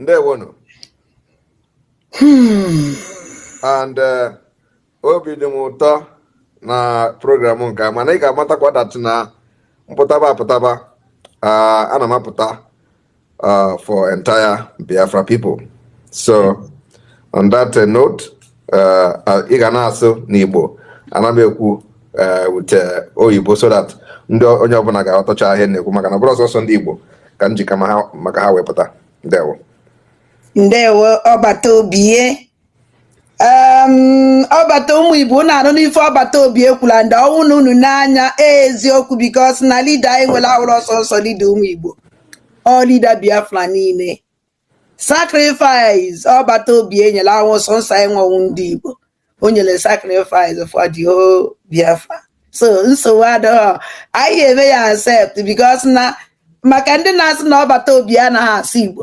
Ndewono. And obi dị m ụtọ na program nke mana ị ga-amatakwa dat na mpụtaba ana m apụta for entire Biafra people. So on that note, ị ga na-asụ n'Igbo ana m ekwu with oyibo so that ndị onye ọbụla ga-aghọtacha ihe na-ekwu maka na bụrụ ọsọsọ ndị Igbo ka njika maka ha wepụta. Ndewo ọbata obie ọbata ụmụ Igbo na-anụ n'ife ọbata obi ekwula ndị ọnwụ na unu n'anya eziokwu because na leader anyị nwere awụrụ ọsọsọ leader ụmụ Igbo ọ leader Biafra niile sacrifice ọbata obi enyela awụ sọnsọ anyị nwenwu ndị Igbo o nyere sacrifice for the whole Biafra so nsogbu adịghị anyị ga-eme ya accept because na maka ndị na-asị na ọbata obi anaghị asụ Igbo